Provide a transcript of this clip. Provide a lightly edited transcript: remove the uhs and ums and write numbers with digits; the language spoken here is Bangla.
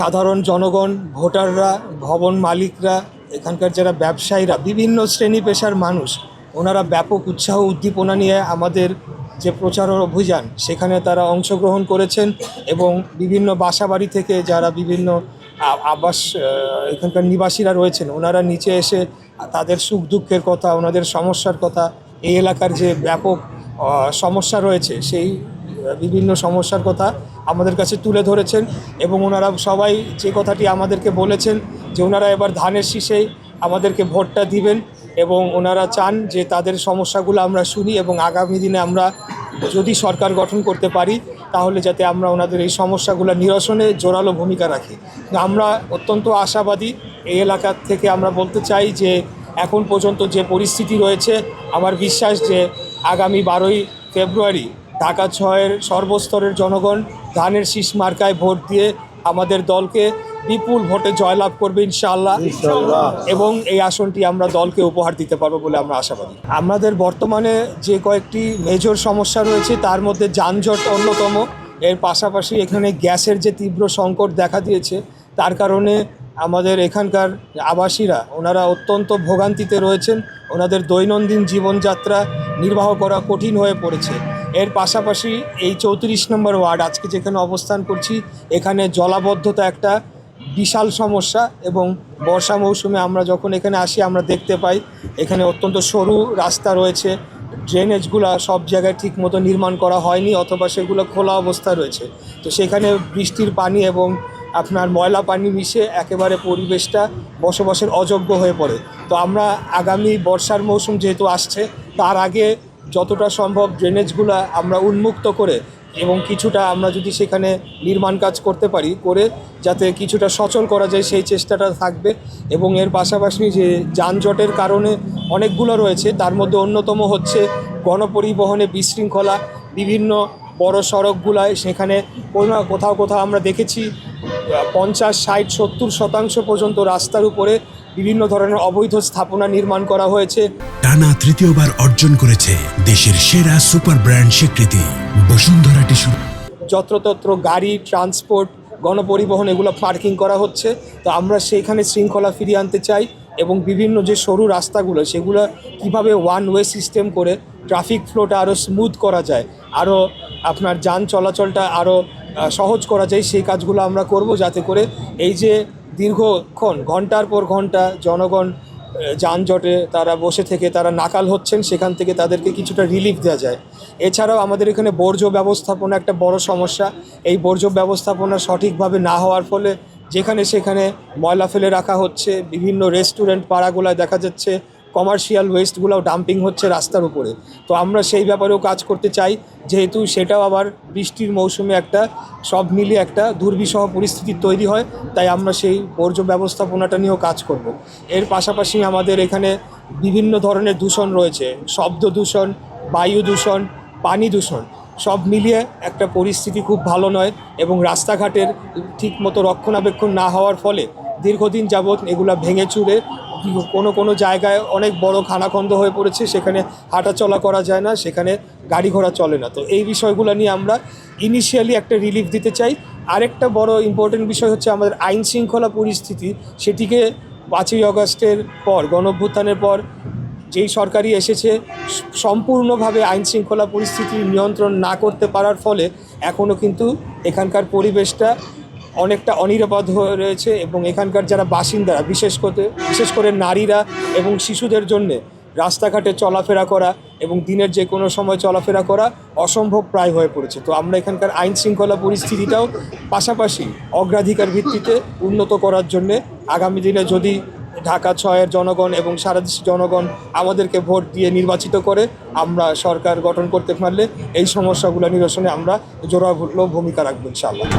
সাধারণ জনগণ, ভোটাররা, ভবন মালিকরা, এখানকার যারা ব্যবসায়ীরা, বিভিন্ন শ্রেণী পেশার মানুষ, ওনারা ব্যাপক উৎসাহ উদ্দীপনা নিয়ে আমাদের যে প্রচার অভিযান সেখানে তারা অংশগ্রহণ করেছেন এবং বিভিন্ন বাসাবাড়ি থেকে যারা বিভিন্ন আবাস এখানকার নিবাসীরা রয়েছেন ওনারা নিচে এসে তাদের সুখ দুঃখের কথা, ওনাদের সমস্যার কথা, এই এলাকার যে ব্যাপক সমস্যা রয়েছে সেই বিভিন্ন সমস্যার কথা আমাদের কাছে তুলে ধরেছেন এবং ওনারা সবাই যে কথাটি আমাদেরকে বলেছেন যে ওনারা এবার ধানের শীষেই আমাদেরকে ভোটটা দিবেন এবং ওনারা চান যে তাদের সমস্যাগুলো আমরা শুনি এবং আগামী দিনে আমরা যদি সরকার গঠন করতে পারি তাহলে যাতে আমরা ওনাদের এই সমস্যাগুলো নিরসনে জোরালো ভূমিকা রাখি। আমরা অত্যন্ত আশাবাদী। এই এলাকা থেকে আমরা বলতে চাই যে এখন পর্যন্ত যে পরিস্থিতি রয়েছে আমার বিশ্বাস যে আগামী 12ই ফেব্রুয়ারি ঢাকা 6-এর সর্বস্তরের জনগণ ধানের শীষ মার্কায় ভোট দিয়ে আমাদের দলকে বিপুল ভোটে জয়লাভ করবে ইনশাআল্লাহ এবং এই আসনটি আমরা দলকে উপহার দিতে পারবো বলে আমরা আশাবাদী। আমাদের বর্তমানে যে কয়েকটি মেজর সমস্যা রয়েছে তার মধ্যে যানজট অন্যতম। এর পাশাপাশি এখানে গ্যাসের যে তীব্র সংকট দেখা দিয়েছে তার কারণে আমাদের এখানকার আবাসীরা ওনারা অত্যন্ত ভোগান্তিতে রয়েছেন, ওনাদের দৈনন্দিন জীবনযাত্রা নির্বাহ করা কঠিন হয়ে পড়েছে। এর পাশাপাশি এই 34 নম্বর ওয়ার্ড আজকে যেখানে অবস্থান করছি এখানে জলাবদ্ধতা একটা বিশাল সমস্যা এবং বর্ষা মৌসুমে আমরা যখন এখানে আসি আমরা দেখতে পাই এখানে অত্যন্ত সরু রাস্তা রয়েছে, ড্রেনেজগুলো সব জায়গায় ঠিক মতো নির্মাণ করা হয়নি অথবা সেগুলো খোলা অবস্থা রয়েছে। তো সেখানে বৃষ্টির পানি এবং আপনার ময়লা পানি মিশে একেবারে পরিবেশটা বসবাসের অযোগ্য হয়ে পড়ে। তো আমরা আগামী বর্ষার মৌসুম যেহেতু আসছে তার আগে যতটা সম্ভব ড্রেনেজগুলো আমরা উন্মুক্ত করে এবং কিছুটা আমরা যদি সেখানে নির্মাণ কাজ করতে পারি করে যাতে কিছুটা সচল করা যায় সেই চেষ্টাটা থাকবে। এবং এর পাশাপাশি যে যানজটের কারণে অনেকগুলো রয়েছে তার মধ্যে অন্যতম হচ্ছে গণপরিবহনে বিশৃঙ্খলা। বিভিন্ন বড় সড়কগুলায় সেখানে কোথাও কোথাও আমরা দেখেছি 50, 60, 70% পর্যন্ত রাস্তার উপরে বিভিন্ন ধরনের অবৈধ স্থাপনা নির্মাণ করা হয়েছে। টানা তৃতীয়বার অর্জন করেছে দেশের সেরা সুপার ব্র্যান্ড স্বীকৃতি বসুন্ধরা টিস্যু। যত্রতত্র গাড়ি, ট্রান্সপোর্ট, গণপরিবহন এগুলো পার্কিং করা হচ্ছে। তো আমরা সেইখানে শৃঙ্খলা ফিরিয়ে আনতে চাই এবং বিভিন্ন যে সরু রাস্তাগুলো সেগুলো কিভাবে ওয়ান ওয়ে সিস্টেম করে ট্রাফিক ফ্লোটা আরও স্মুথ করা যায়, আরও আপনার যান চলাচলটা আরও সহজ করা যায় সেই কাজগুলো আমরা করব যাতে করে এই যে দীর্ঘক্ষণ ঘন্টার পর ঘন্টা জনগণ যানজটে তারা বসে থেকে তারা নাকাল হচ্ছেন সেখান থেকে তাদেরকে কিছুটা রিলিফ দেওয়া যায়। এছাড়াও আমাদের এখানে বর্জ্য ব্যবস্থাপনা একটা বড় সমস্যা। এই বর্জ্য ব্যবস্থাপনা সঠিকভাবে না হওয়ার ফলে যেখানে সেখানে ময়লা ফেলে রাখা হচ্ছে, বিভিন্ন রেস্টুরেন্ট পাড়াগুলায় দেখা যাচ্ছে কমার্শিয়াল ওয়েস্টগুলোও ডাম্পিং হচ্ছে রাস্তার উপরে। তো আমরা সেই ব্যাপারেও কাজ করতে চাই যেহেতু সেটাও আবার বৃষ্টির মৌসুমে একটা সব মিলিয়ে একটা দুর্বিষহ পরিস্থিতি তৈরি হয়, তাই আমরা সেই বর্জ্য ব্যবস্থাপনাটা নিয়েও কাজ করব। এর পাশাপাশি আমাদের এখানে বিভিন্ন ধরনের দূষণ রয়েছে, শব্দ দূষণ, বায়ু দূষণ, পানি দূষণ, সব মিলিয়ে একটা পরিস্থিতি খুব ভালো নয় এবং রাস্তাঘাটের ঠিকমতো রক্ষণাবেক্ষণ না হওয়ার ফলে দীর্ঘদিন যাবৎ এগুলা ভেঙে চুরে কোনো জায়গায় অনেক বড় খানাখন্দ হয়ে পড়েছে, সেখানে হাঁটাচলা করা যায় না, সেখানে গাড়ি ঘোড়া চলে না। তো এই বিষয়গুলো নিয়ে আমরা ইনিশিয়ালি একটা রিলিফ দিতে চাই। আরেকটা বড় ইম্পর্টেন্ট বিষয় হচ্ছে আমাদের আইন শৃঙ্খলা পরিস্থিতি, সেটিকে 5ই আগস্টের পর গণঅভ্যুত্থানের পর যেই সরকারই এসেছে সম্পূর্ণভাবে আইন শৃঙ্খলা পরিস্থিতি নিয়ন্ত্রণ না করতে পারার ফলে এখনও কিন্তু এখানকার পরিবেশটা অনেকটা অনিরাপদ হয়ে রয়েছে এবং এখানকার যারা বাসিন্দারা বিশেষ করে নারীরা এবং শিশুদের জন্যে রাস্তাঘাটে চলাফেরা করা এবং দিনের যে কোনো সময় চলাফেরা করা অসম্ভব প্রায় হয়ে পড়েছে। তো আমরা এখানকার আইন শৃঙ্খলা পরিস্থিতিটাও পাশাপাশি অগ্রাধিকার ভিত্তিতে উন্নত করার জন্যে আগামী দিনে যদি ঢাকা 6-এর জনগণ এবং সারা দেশের জনগণ আমাদেরকে ভোট দিয়ে নির্বাচিত করে আমরা সরকার গঠন করতে পারলে এই সমস্যাগুলো নিরসনে আমরা জোরালো ভূমিকা রাখবো ইনশাআল্লাহ।